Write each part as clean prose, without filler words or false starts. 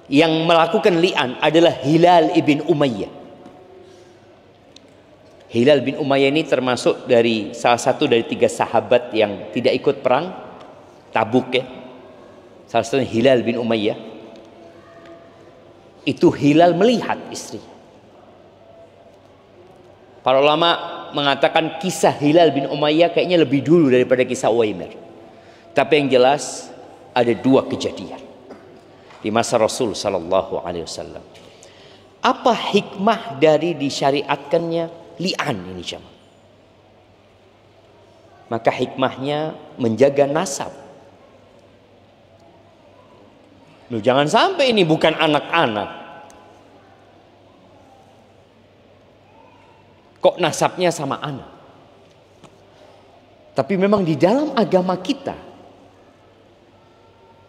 yang melakukan li'an adalah Hilal ibn Umayyah. Hilal bin Umayyah ini termasuk dari salah satu dari 3 sahabat yang tidak ikut perang Tabuk ya. Salah satunya Hilal bin Umayyah. Itu Hilal melihat istri. Para ulama mengatakan kisah Hilal bin Umayyah kayaknya lebih dulu daripada kisah Uwaimir. Tapi yang jelas ada 2 kejadian di masa Rasul sallallahu alaihi wasallam. Apa hikmah dari disyariatkannya li'an ini jemaah? Maka hikmahnya menjaga nasab. Loh, jangan sampai ini bukan anak-anak. Kok nasabnya sama anak? Tapi memang di dalam agama kita,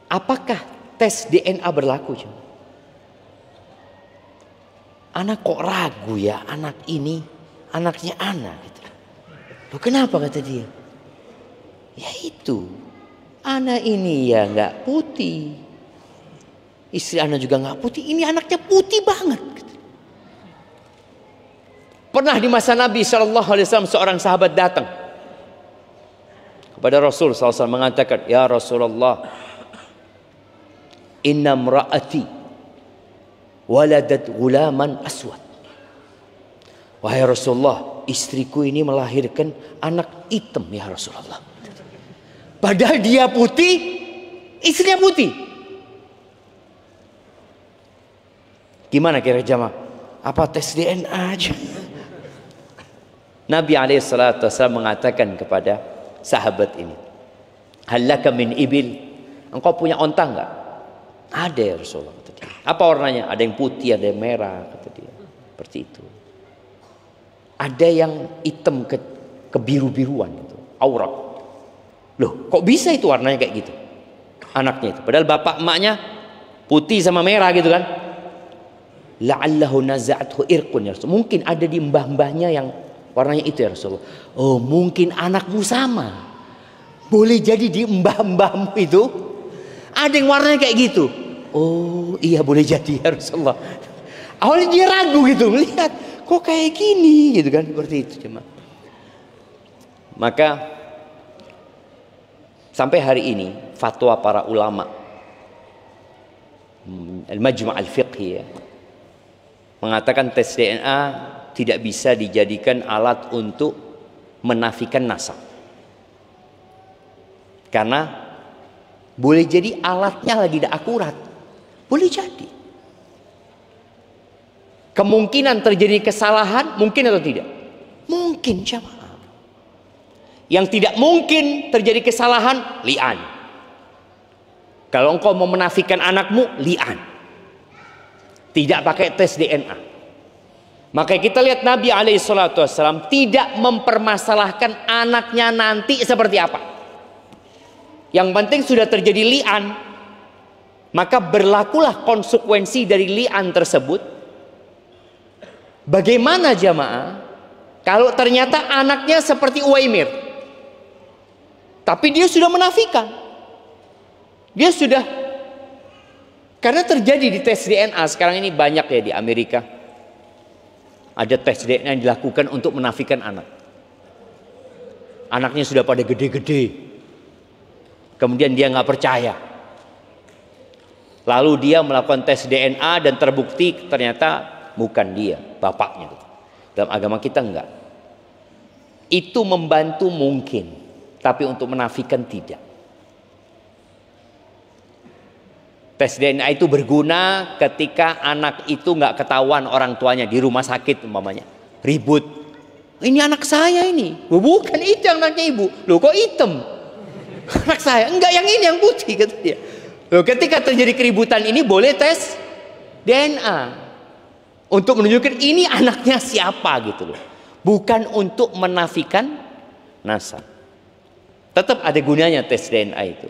apakah tes DNA berlaku? Anak kok ragu ya, anak ini anaknya anak gitu. Loh, kenapa kata dia? Ya itu, anak ini ya nggak putih, istri anak juga nggak putih, ini anaknya putih banget gitu. Pernah di masa Nabi SAW seorang sahabat datang kepada Rasul SAW mengatakan, ya Rasulullah, inna mra'ati waladat gulaman aswad. Wahai Rasulullah, istriku ini melahirkan anak hitam ya Rasulullah. Padahal dia putih, istrinya putih. Gimana kira jamaah? Apa tes DNA aja? Nabi SAW mengatakan kepada sahabat ini, halaka min ibil, engkau punya onta enggak? Ada ya Rasulullah, kata dia. Apa warnanya? Ada yang putih, ada yang merah, kata dia. Seperti itu. Ada yang hitam kebiru-biruan gitu, aurat. Loh, kok bisa itu warnanya kayak gitu? Anaknya itu. Padahal bapak emaknya putih sama merah gitu kan. La'allahu naza'athu irqun ya Rasul. Mungkin ada di mbah-mbahnya yang warnanya itu ya Rasulullah. Oh, mungkin anakmu sama. Boleh jadi di mbah-mbahmu itu ada yang warnanya kayak gitu. Oh iya, boleh jadi ya Rasulullah. Awalnya dia ragu gitu, melihat kok kayak gini gitu kan, seperti itu cuma. Maka sampai hari ini fatwa para ulama Al-Majma' Al-Fiqhi ya, mengatakan tes DNA tidak bisa dijadikan alat untuk menafikan nasab. Karena boleh jadi alatnya lagi tidak akurat. Boleh jadi. Kemungkinan terjadi kesalahan mungkin atau tidak? Mungkin jamaah. Yang tidak mungkin terjadi kesalahan, li'an. Kalau engkau mau menafikan anakmu, li'an. Tidak pakai tes DNA. Maka kita lihat Nabi SAW tidak mempermasalahkan anaknya nanti seperti apa. Yang penting sudah terjadi li'an, maka berlakulah konsekuensi dari li'an tersebut. Bagaimana jamaah kalau ternyata anaknya seperti Uwaimir, tapi dia sudah menafikan, dia sudah, karena terjadi di tes DNA sekarang ini banyak ya di Amerika. Ada tes DNA yang dilakukan untuk menafikan anak. Anaknya sudah pada gede-gede. Kemudian dia nggak percaya. Lalu dia melakukan tes DNA dan terbukti ternyata bukan dia, bapaknya. Dalam agama kita enggak. Itu membantu mungkin, tapi untuk menafikan tidak. Tes DNA itu berguna ketika anak itu nggak ketahuan orang tuanya di rumah sakit umpamanya. Ribut. Ini anak saya ini. Bukan itu anaknya ibu. Loh kok hitam? Anak saya. Enggak, yang ini yang putih kata dia. Loh, ketika terjadi keributan ini boleh tes DNA. Untuk menunjukkan ini anaknya siapa gitu loh. Bukan untuk menafikan nasab. Tetap ada gunanya tes DNA itu.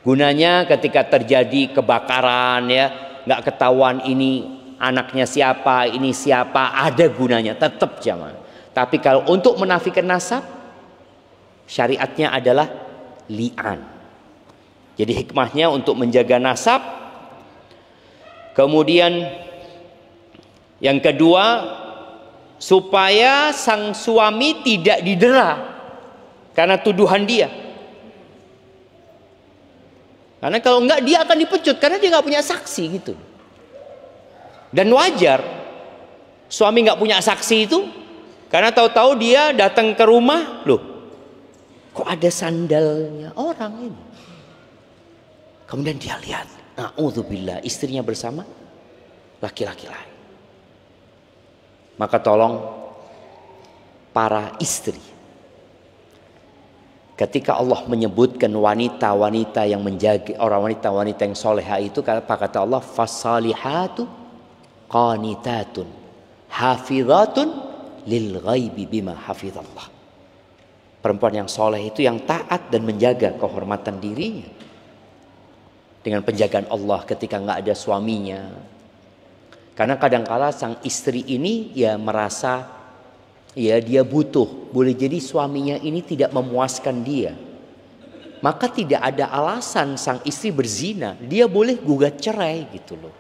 Gunanya ketika terjadi kebakaran ya, nggak ketahuan ini anaknya siapa, ini siapa, ada gunanya tetap jamaah. Tapi kalau untuk menafikan nasab, syariatnya adalah li'an. Jadi hikmahnya untuk menjaga nasab, Kemudian yang kedua, supaya sang suami tidak didera karena tuduhan dia. Karena kalau enggak dia akan dipecut karena dia nggak punya saksi gitu. Dan wajar suami nggak punya saksi itu karena tahu-tahu dia datang ke rumah, loh, kok ada sandalnya orang ini. Kemudian dia lihat, na'udzubillah, istrinya bersama laki-laki lain. Maka tolong para istri, ketika Allah menyebutkan wanita-wanita yang menjaga, orang wanita-wanita yang soleha itu, apa kata Allah? Fasalihatu qanitatun hafizatun lil ghaibi bima hafizallah. Perempuan yang soleh itu yang taat dan menjaga kehormatan dirinya dengan penjagaan Allah ketika nggak ada suaminya. Karena kadangkala sang istri ini ya merasa ya dia butuh, boleh jadi suaminya ini tidak memuaskan dia, maka tidak ada alasan sang istri berzina, dia boleh gugat cerai gitu loh.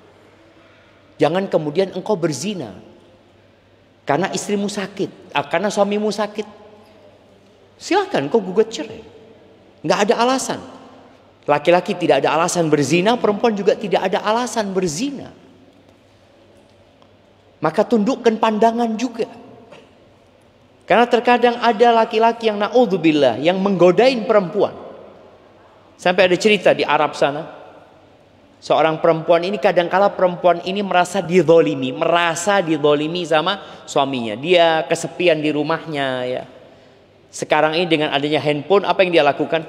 Jangan kemudian engkau berzina karena istrimu sakit, karena suamimu sakit, silakan engkau gugat cerai, nggak ada alasan. Laki-laki tidak ada alasan berzina, perempuan juga tidak ada alasan berzina. Maka tundukkan pandangan juga. Karena terkadang ada laki-laki yang na'udzubillah yang menggodain perempuan. Sampai ada cerita di Arab sana. Seorang perempuan ini kadangkala perempuan ini merasa dizolimi sama suaminya. Dia kesepian di rumahnya ya. Sekarang ini dengan adanya handphone, apa yang dia lakukan?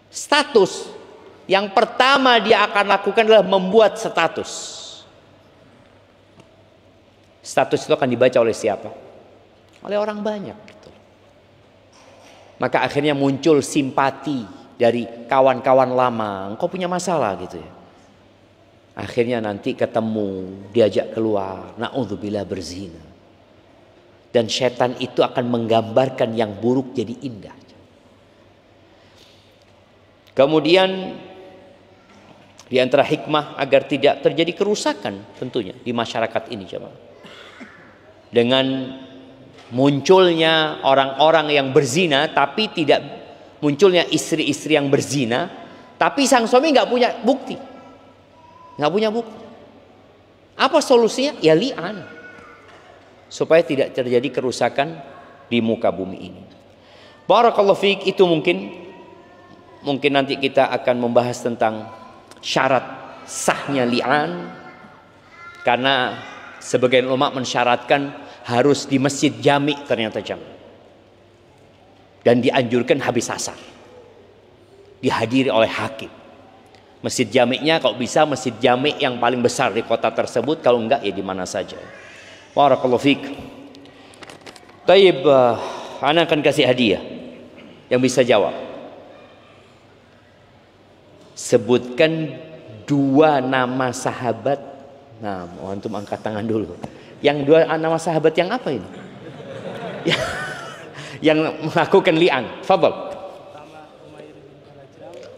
Status. Yang pertama dia akan lakukan adalah membuat status. Status itu akan dibaca oleh siapa? Oleh orang banyak gitu. Maka akhirnya muncul simpati dari kawan-kawan lama. Engkau punya masalah gitu ya. Akhirnya nanti ketemu, diajak keluar, na'udzubillah berzina. Dan setan itu akan menggambarkan yang buruk jadi indah. Kemudian di antara hikmah agar tidak terjadi kerusakan tentunya di masyarakat ini jemaah. Dengan munculnya orang-orang yang berzina, tapi tidak munculnya istri-istri yang berzina, tapi sang suami nggak punya bukti, Apa solusinya? Ya li'an, supaya tidak terjadi kerusakan di muka bumi ini. Barakallahu fiik. Itu mungkin nanti kita akan membahas tentang syarat sahnya li'an, karena sebagian ulama mensyaratkan harus di masjid jami ternyata jam. Dan dianjurkan habis asar. Dihadiri oleh hakim. Masjid jami'nya kalau bisa masjid jami' yang paling besar di kota tersebut, kalau enggak ya di mana saja. Barakallahu fiik. Taib, ana akan kasih hadiah yang bisa jawab. Sebutkan 2 nama sahabat. Nah, antum angkat tangan dulu. Yang 2 nama sahabat yang apa ini? Yang melakukan li'an. Fadhal.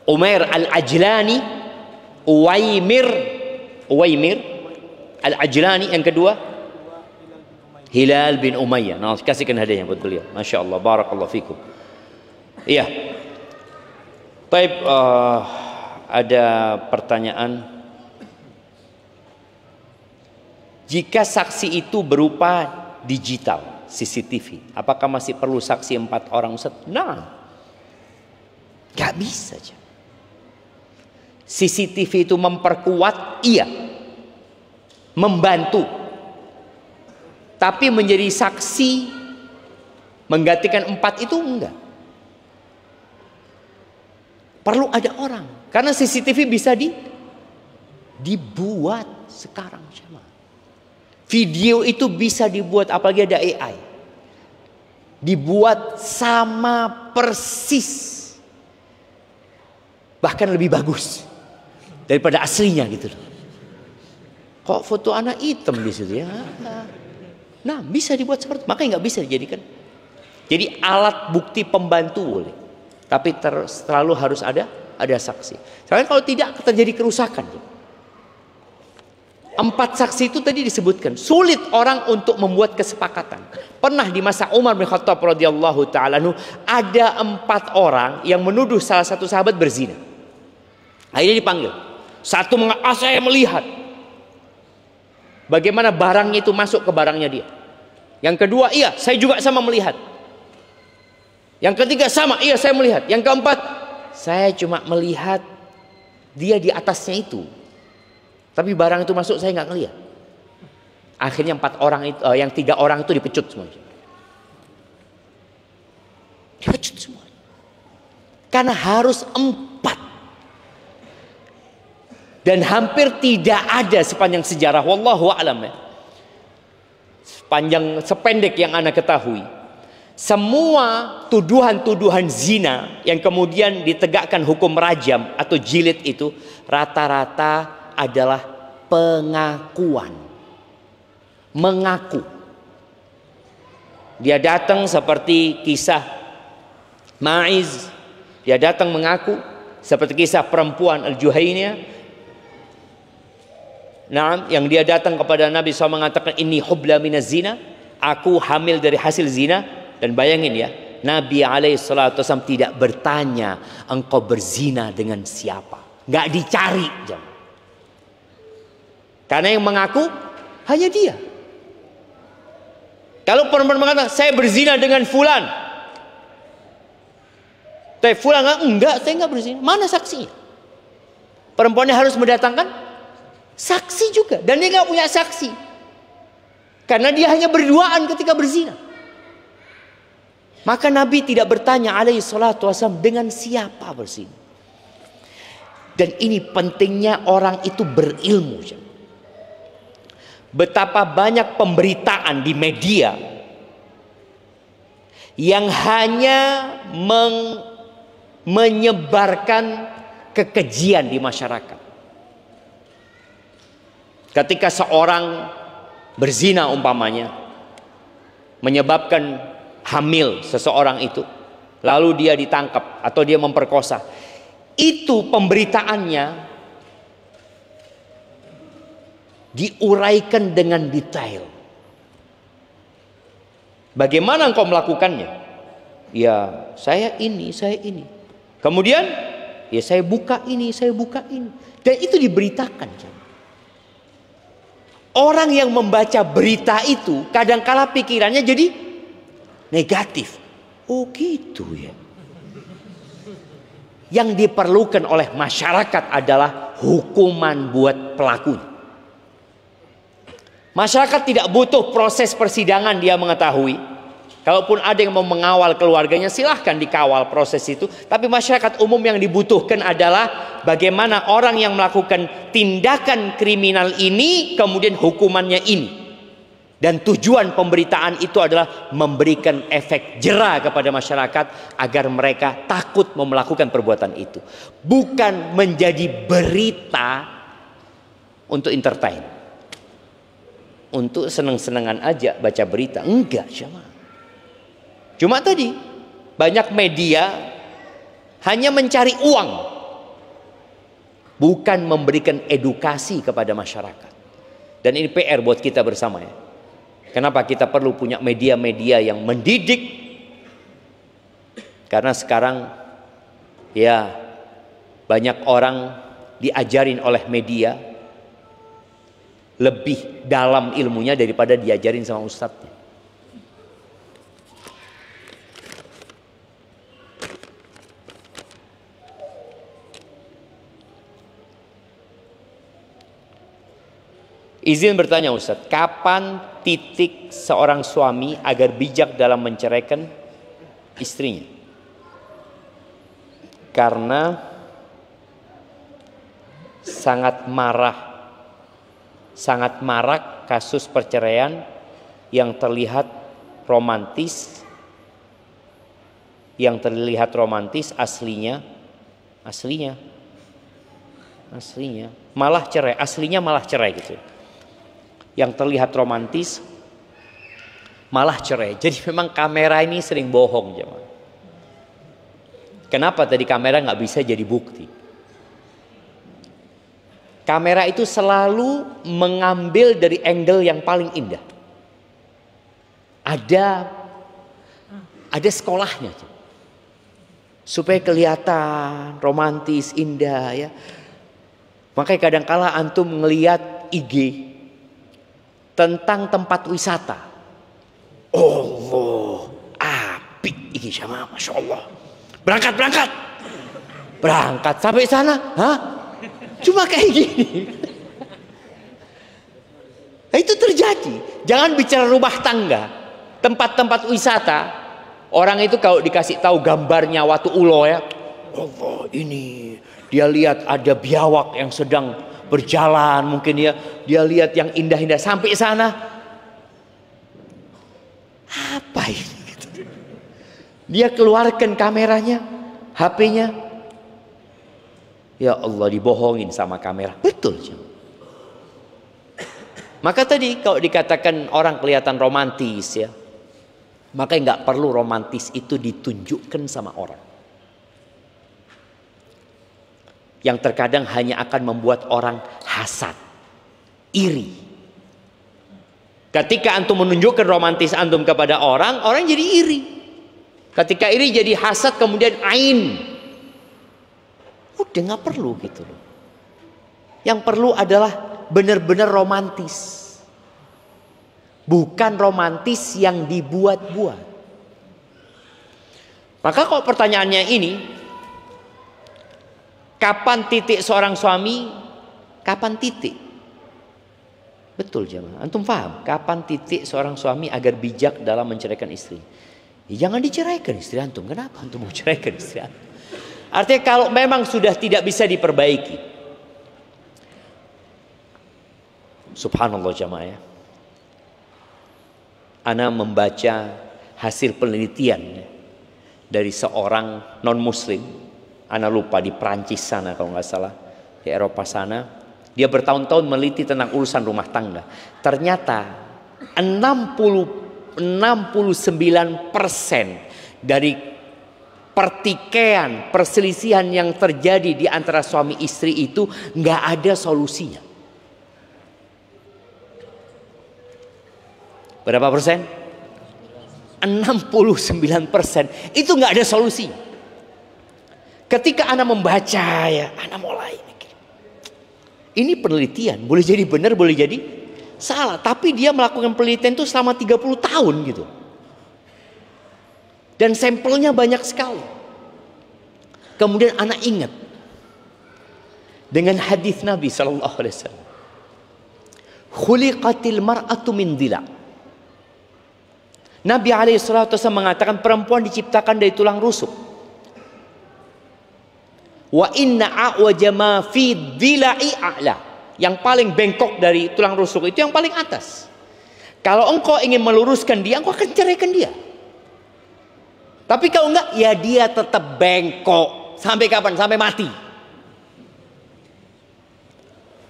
Umair al-Ajlani, Uwaimir al-Ajlani. Yang kedua Hilal bin Umayyah. Nah, kasihkan hadiahnya buat beliau. Masya Allah, barakallahu fikum. Iya. Baik, ada pertanyaan. Jika saksi itu berupa digital, CCTV, apakah masih perlu saksi 4 orang, Ustaz? Nah, gak bisa aja. CCTV itu memperkuat, iya, membantu, tapi menjadi saksi menggantikan 4 itu enggak. Perlu ada orang, karena CCTV bisa dibuat sekarang. Video itu bisa dibuat, apalagi ada AI. Dibuat sama persis. Bahkan lebih bagus daripada aslinya gitu loh. Kok foto anak hitam di situ ya? Nah, bisa dibuat seperti itu. Makanya nggak bisa dijadikan. Jadi alat bukti pembantu boleh. Tapi selalu harus ada saksi. Soalnya kalau tidak terjadi kerusakan. 4 saksi itu tadi disebutkan sulit orang untuk membuat kesepakatan. Pernah di masa Umar bin Khattab radhiyallahu taala ada 4 orang yang menuduh salah satu sahabat berzina. Akhirnya dipanggil. Satu saya melihat bagaimana barangnya itu masuk ke barangnya dia. Yang kedua, iya saya juga sama melihat. Yang ketiga sama, iya saya melihat. Yang keempat, saya cuma melihat dia di atasnya itu. Tapi barang itu masuk saya nggak ngelihat. Akhirnya 4 orang itu, yang 3 orang itu dipecut semua. Dipecut semua. Karena harus 4. Dan hampir tidak ada sepanjang sejarah, wallahu a'lam, sependek yang Anda ketahui, semua tuduhan-tuduhan zina yang kemudian ditegakkan hukum rajam atau jilid itu rata-rata adalah pengakuan. Mengaku. Dia datang seperti kisah Ma'iz. Dia datang mengaku seperti kisah perempuan Al-Juhayniyah. Nah, yang dia datang kepada Nabi SAW mengatakan ini hubla minaz zina, aku hamil dari hasil zina. Dan bayangin ya, Nabi SAW tidak bertanya engkau berzina dengan siapa, nggak dicari. Karena yang mengaku hanya dia. Kalau perempuan mengatakan saya berzina dengan fulan, tapi fulan enggak, saya enggak berzina, mana saksinya? Perempuannya harus mendatangkan saksi juga, dan dia nggak punya saksi karena dia hanya berduaan ketika berzina. Maka Nabi tidak bertanya alaihi salatu wasallam dengan siapa berzina. Dan ini pentingnya orang itu berilmu. Betapa banyak pemberitaan di media yang hanya menyebarkan kekejian di masyarakat. Ketika seorang berzina umpamanya, menyebabkan hamil seseorang itu, lalu dia ditangkap atau dia memperkosa, itu pemberitaannya diuraikan dengan detail. Bagaimana engkau melakukannya? Ya saya ini, saya ini. Kemudian ya saya buka ini, saya buka ini. Dan itu diberitakan. Orang yang membaca berita itu kadangkala pikirannya jadi negatif. Oh gitu ya. Yang diperlukan oleh masyarakat adalah hukuman buat pelakunya. Masyarakat tidak butuh proses persidangan dia mengetahui. Kalaupun ada yang mau mengawal keluarganya, silahkan dikawal proses itu. Tapi masyarakat umum yang dibutuhkan adalah bagaimana orang yang melakukan tindakan kriminal ini kemudian hukumannya ini. Dan tujuan pemberitaan itu adalah memberikan efek jera kepada masyarakat agar mereka takut melakukan perbuatan itu. Bukan menjadi berita untuk entertain. Untuk seneng-senengan aja baca berita. Enggak, cuma tadi banyak media hanya mencari uang, bukan memberikan edukasi kepada masyarakat. Dan ini PR buat kita bersama ya. Kenapa kita perlu punya media-media yang mendidik? Karena sekarang ya banyak orang diajarin oleh media lebih dalam ilmunya daripada diajarin sama ustadznya. Izin bertanya Ustadz, kapan titik seorang suami agar bijak dalam menceraikan istrinya? Karena sangat marak kasus perceraian yang terlihat romantis, aslinya malah cerai gitu. Yang terlihat romantis malah cerai. Jadi memang kamera ini sering bohong jemaah. Kenapa tadi kamera nggak bisa jadi bukti? Kamera itu selalu mengambil dari angle yang paling indah. Ada sekolahnya, supaya kelihatan romantis, indah ya. Makanya kadangkala antum ngelihat IG tentang tempat wisata. Allah, apik ini sama, masya Allah. Berangkat sampai sana, cuma kayak gini. Nah, itu terjadi. Jangan bicara rumah tangga, tempat-tempat wisata. Orang itu kalau dikasih tahu gambarnya waktu ulo ya, Allah ini dia lihat ada biawak yang sedang berjalan, mungkin ya dia lihat yang indah-indah sampai sana. Apa ini? Dia keluarkan kameranya, HP-nya. Ya Allah, dibohongin sama kamera. Betul. Maka tadi kalau dikatakan orang kelihatan romantis ya, maka nggak perlu romantis itu ditunjukkan sama orang. Yang terkadang hanya akan membuat orang hasad, iri. Ketika antum menunjukkan romantis antum kepada orang, orang jadi iri. Ketika iri jadi hasad, kemudian ain. Udah nggak perlu gitu loh. Yang perlu adalah benar-benar romantis. Bukan romantis yang dibuat-buat. Maka kalau pertanyaannya ini, kapan titik seorang suami? Kapan titik? Betul jemaah. Antum paham? Kapan titik seorang suami agar bijak dalam menceraikan istri? Ya, jangan diceraikan istri antum. Kenapa antum mau ceraikan istri antum? Artinya kalau memang sudah tidak bisa diperbaiki. Subhanallah jemaah ya. Ana membaca hasil penelitian dari seorang non muslim. Ana lupa di Prancis sana kalau nggak salah, di Eropa sana. Dia bertahun-tahun meneliti tentang urusan rumah tangga. Ternyata 69% dari pertikaian, perselisihan yang terjadi di antara suami istri itu nggak ada solusinya. Berapa persen? 69%. Itu nggak ada solusi. Ketika Ana membaca ya, Ana mulai mikir. Ini penelitian, boleh jadi benar, boleh jadi salah. Tapi dia melakukan penelitian itu selama 30 tahun gitu. Dan sampelnya banyak sekali. Kemudian Ana ingat dengan hadis Nabi SAW. Khuliqatil mar'atu min dhila'. Nabi SAW mengatakan perempuan diciptakan dari tulang rusuk. Wa inna a'waja ma fi dhila'i a'la. Yang paling bengkok dari tulang rusuk itu yang paling atas. Kalau engkau ingin meluruskan dia, engkau akan ceraikan dia. Tapi kalau enggak, ya dia tetap bengkok. Sampai kapan? Sampai mati.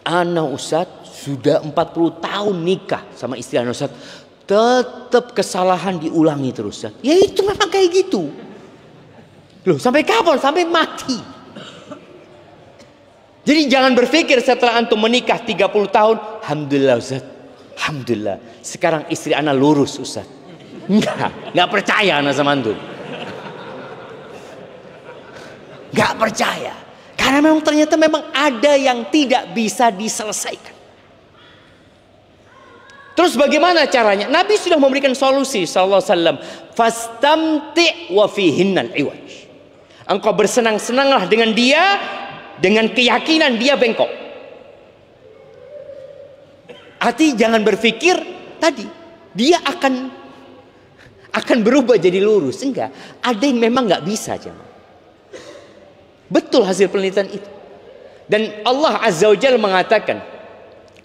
Ana Ustadz sudah 40 tahun nikah sama istri Ana Ustadz. Tetap kesalahan diulangi terus. Ya itu memang kayak gitu. Loh, sampai kapan? Sampai mati. Jadi jangan berpikir setelah antum menikah 30 tahun, alhamdulillah Ustaz. Alhamdulillah, sekarang istri ana lurus Ustaz. Enggak percaya ana sama antum. Enggak percaya. Karena memang ternyata memang ada yang tidak bisa diselesaikan. Terus bagaimana caranya? Nabi sudah memberikan solusi sallallahu alaihi wasallam. Fastamti' wa fihinnal iwaj. Engkau bersenang-senanglah dengan dia dengan keyakinan dia bengkok. Hati jangan berpikir tadi dia akan berubah jadi lurus. Enggak. Ada yang memang enggak bisa jemaah. Betul hasil penelitian itu. Dan Allah Azza wa Jalla mengatakan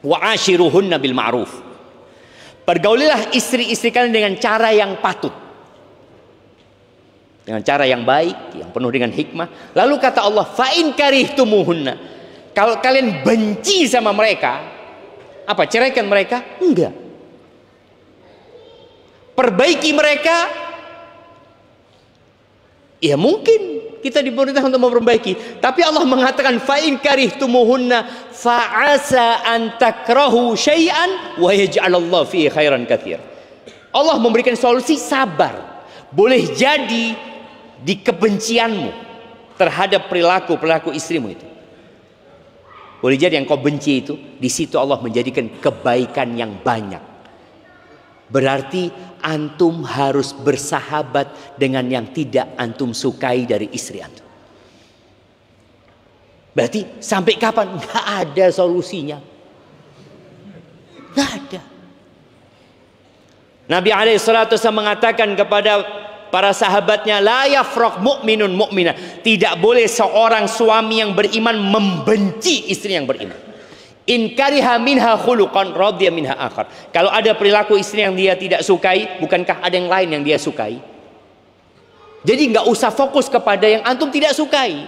wa ashiruhunna bil ma'ruf. Pergaulilah istri-istri kalian dengan cara yang patut. Dengan cara yang baik, yang penuh dengan hikmah. Lalu kata Allah, fa'in karihtumuhunna. Kalau kalian benci sama mereka, apa? Ceraikan mereka? Enggak. Perbaiki mereka? Ya mungkin. Kita diperintah untuk memperbaiki. Tapi Allah mengatakan fa in karihtumuhunna fa asa an takrahu syai'an wa yaj'alallahu fihi khairan katsir. Allah memberikan solusi sabar. Boleh jadi di kebencianmu terhadap perilaku istrimu itu. Boleh jadi yang kau benci itu, di situ Allah menjadikan kebaikan yang banyak. Berarti antum harus bersahabat dengan yang tidak antum sukai dari istri antum. Berarti sampai kapan? Nggak ada solusinya. Nggak ada. Nabi alaihissalatu mengatakan kepada para sahabatnya, la yafraq mu'minun mu'minah. Tidak boleh seorang suami yang beriman membenci istri yang beriman. In kariha minha khuluqan radiya minha akhar. Kalau ada perilaku istri yang dia tidak sukai, bukankah ada yang lain yang dia sukai? Jadi nggak usah fokus kepada yang antum tidak sukai.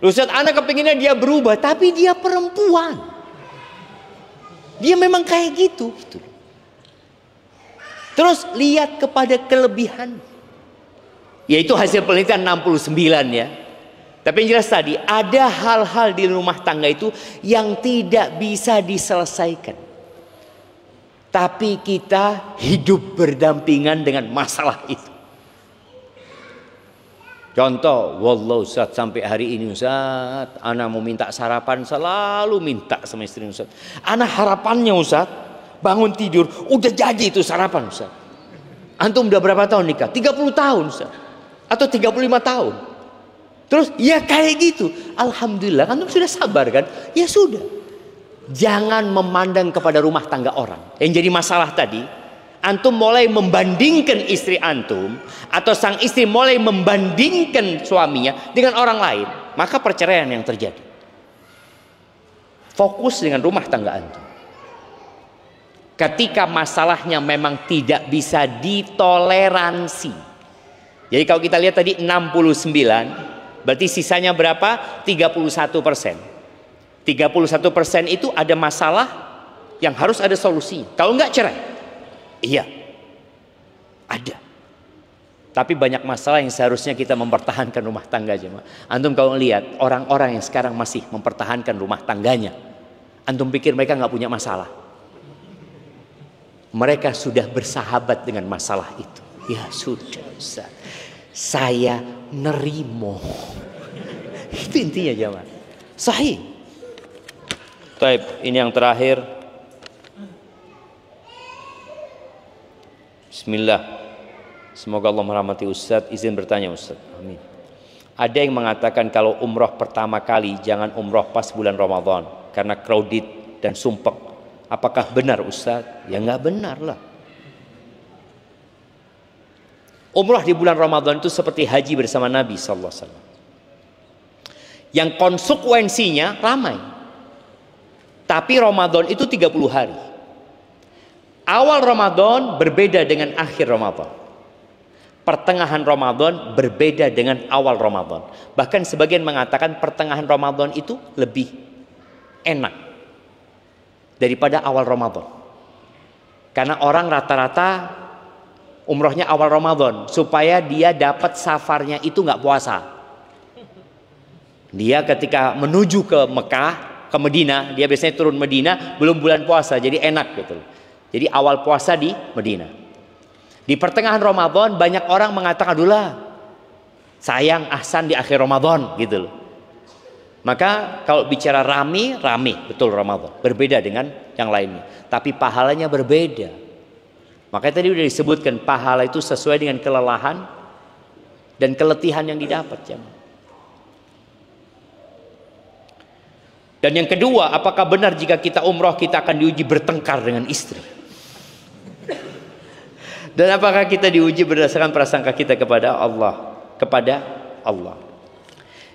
Ustaz, anak kepinginnya dia berubah, tapi dia perempuan. Dia memang kayak gitu. Terus lihat kepada kelebihan. Yaitu hasil penelitian 69 ya. Tapi yang jelas tadi, ada hal-hal di rumah tangga itu yang tidak bisa diselesaikan. Tapi kita hidup berdampingan dengan masalah itu. Contoh, wallah Ustaz, sampai hari ini Ustaz, ana mau minta sarapan selalu minta sama istri Ustaz. Ana harapannya Ustaz, bangun tidur udah jadi itu sarapan Ustaz. Antum udah berapa tahun nikah? 30 tahun Ustaz. Atau 35 tahun. Terus ya kayak gitu. Alhamdulillah, antum sudah sabar kan? Ya sudah. Jangan memandang kepada rumah tangga orang. Yang jadi masalah tadi, antum mulai membandingkan istri antum, atau sang istri mulai membandingkan suaminya dengan orang lain, maka perceraian yang terjadi. Fokus dengan rumah tangga antum. Ketika masalahnya memang tidak bisa ditoleransi. Jadi kalau kita lihat tadi 69, berarti sisanya berapa? 31%. 31% itu ada masalah yang harus ada solusi. Kalau enggak cerai. Iya. Ada. Tapi banyak masalah yang seharusnya kita mempertahankan rumah tangga aja. Antum kalau lihat orang-orang yang sekarang masih mempertahankan rumah tangganya, antum pikir mereka nggak punya masalah? Mereka sudah bersahabat dengan masalah itu. Ya sudah Ustaz, saya nerimo. Itu intinya jemaah. Sahih. Baik, ini yang terakhir. Bismillah. Semoga Allah merahmati Ustaz. Izin bertanya Ustaz. Amin. Ada yang mengatakan kalau umroh pertama kali jangan umroh pas bulan Ramadan karena crowded dan sumpek. Apakah benar Ustaz? Ya nggak benar lah. Umrah di bulan Ramadan itu seperti haji bersama Nabi SAW. Yang konsekuensinya ramai. Tapi Ramadan itu 30 hari. Awal Ramadan berbeda dengan akhir Ramadan. Pertengahan Ramadan berbeda dengan awal Ramadan. Bahkan sebagian mengatakan pertengahan Ramadan itu lebih enak daripada awal Ramadan. Karena orang rata-rata umrohnya awal Ramadan supaya dia dapat safarnya itu nggak puasa. Dia ketika menuju ke Mekah, ke Medina, dia biasanya turun Medina belum bulan puasa, jadi enak gitu. Jadi awal puasa di Medina. Di pertengahan Ramadan banyak orang mengatakan adulah sayang ahsan di akhir Ramadan gitu loh. Maka kalau bicara rame betul Ramadan, berbeda dengan yang lainnya. Tapi pahalanya berbeda. Makanya tadi sudah disebutkan pahala itu sesuai dengan kelelahan dan keletihan yang didapat. Dan yang kedua, apakah benar jika kita umroh kita akan diuji bertengkar dengan istri? Dan apakah kita diuji berdasarkan prasangka kita kepada Allah? Kepada Allah.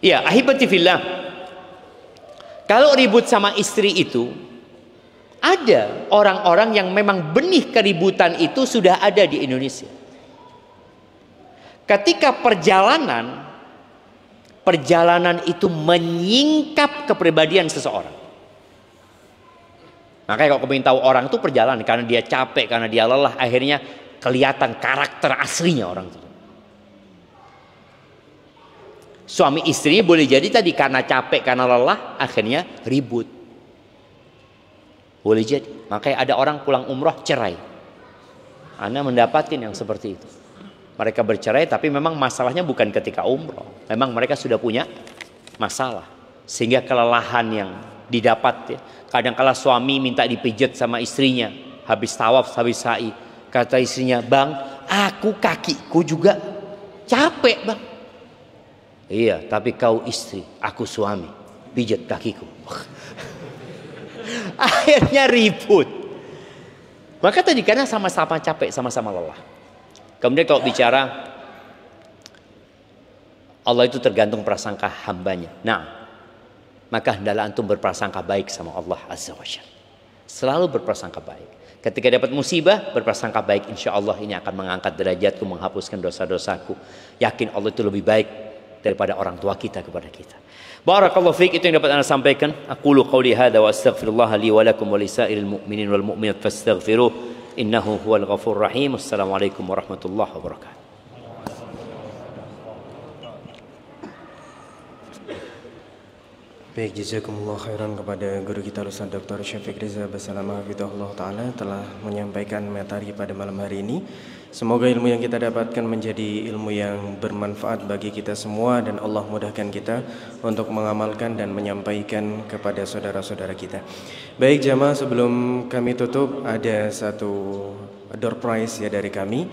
Ya, ahibati fillah. Kalau ribut sama istri itu, ada orang-orang yang memang benih keributan itu sudah ada di Indonesia. Ketika perjalanan itu menyingkap kepribadian seseorang. Makanya kalau kamu ingin tahu orang itu perjalanan karena dia capek, karena dia lelah, akhirnya kelihatan karakter aslinya orang itu. Suami istri boleh jadi tadi karena capek, karena lelah, akhirnya ribut. Boleh jadi. Makanya ada orang pulang umroh cerai. Anda mendapatkan yang seperti itu. Mereka bercerai tapi memang masalahnya bukan ketika umroh. Memang mereka sudah punya masalah. Sehingga kelelahan yang didapat ya. Kadang-kala suami minta dipijat sama istrinya. Habis tawaf, habis sa'i. Kata istrinya, "Bang, aku kakiku juga capek, Bang." "Iya, tapi kau istri, aku suami. Pijat kakiku." Akhirnya ribut. Maka tadi karena sama-sama capek, sama-sama lelah. Kemudian kalau bicara Allah itu tergantung prasangka hambanya. Nah, maka hendaklah antum berprasangka baik sama Allah Azza wa Jalla. Selalu berprasangka baik. Ketika dapat musibah, berprasangka baik. Insya Allah ini akan mengangkat derajatku, menghapuskan dosa-dosaku. Yakin Allah itu lebih baik daripada orang tua kita kepada kita. Barakallahu fiik, itu yang dapat Anda sampaikan. Aqulu qawli hadza wa astaghfirullah li wa lakum wa lisairil mu'minin wal mu'minat fastaghfiruh innahu huwal ghafurur rahim. Wassalamualaikum warahmatullahi wabarakatuh. Baik, jazakumullah khairan kepada guru kita Ustaz Dr. Syafiq Riza Basalamah Hafizahullah Ta'ala telah menyampaikan materi pada malam hari ini. Semoga ilmu yang kita dapatkan menjadi ilmu yang bermanfaat bagi kita semua dan Allah mudahkan kita untuk mengamalkan dan menyampaikan kepada saudara-saudara kita. Baik jamaah, sebelum kami tutup ada satu door prize ya dari kami.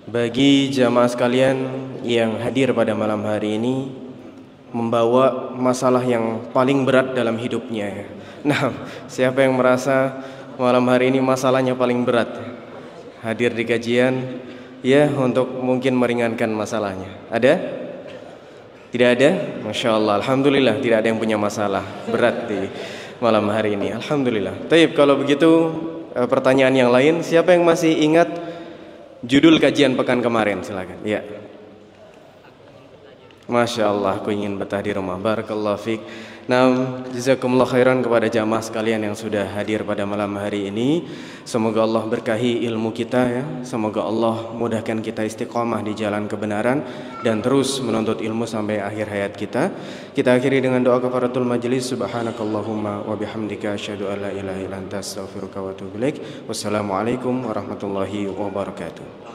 Bagi jamaah sekalian yang hadir pada malam hari ini membawa masalah yang paling berat dalam hidupnya. Nah, siapa yang merasa malam hari ini masalahnya paling berat? Hadir di kajian ya untuk mungkin meringankan masalahnya. Ada? Tidak ada? Masya Allah, alhamdulillah tidak ada yang punya masalah berat di malam hari ini. Alhamdulillah. Taib, kalau begitu pertanyaan yang lain, siapa yang masih ingat judul kajian pekan kemarin? Silakan. Ya. Masya Allah, aku ingin betah di rumah. Barakallahu fiik. Nah, jazakumullah khairan kepada jamaah sekalian yang sudah hadir pada malam hari ini. Semoga Allah berkahi ilmu kita ya. Semoga Allah mudahkan kita istiqomah di jalan kebenaran dan terus menuntut ilmu sampai akhir hayat kita. Kita akhiri dengan doa kafaratul majlis. Subhanakallahumma wa bihamdika asyhadu an la ilaha illa anta astaghfiruka wa atubu ilaik. Wassalamualaikum warahmatullahi wabarakatuh.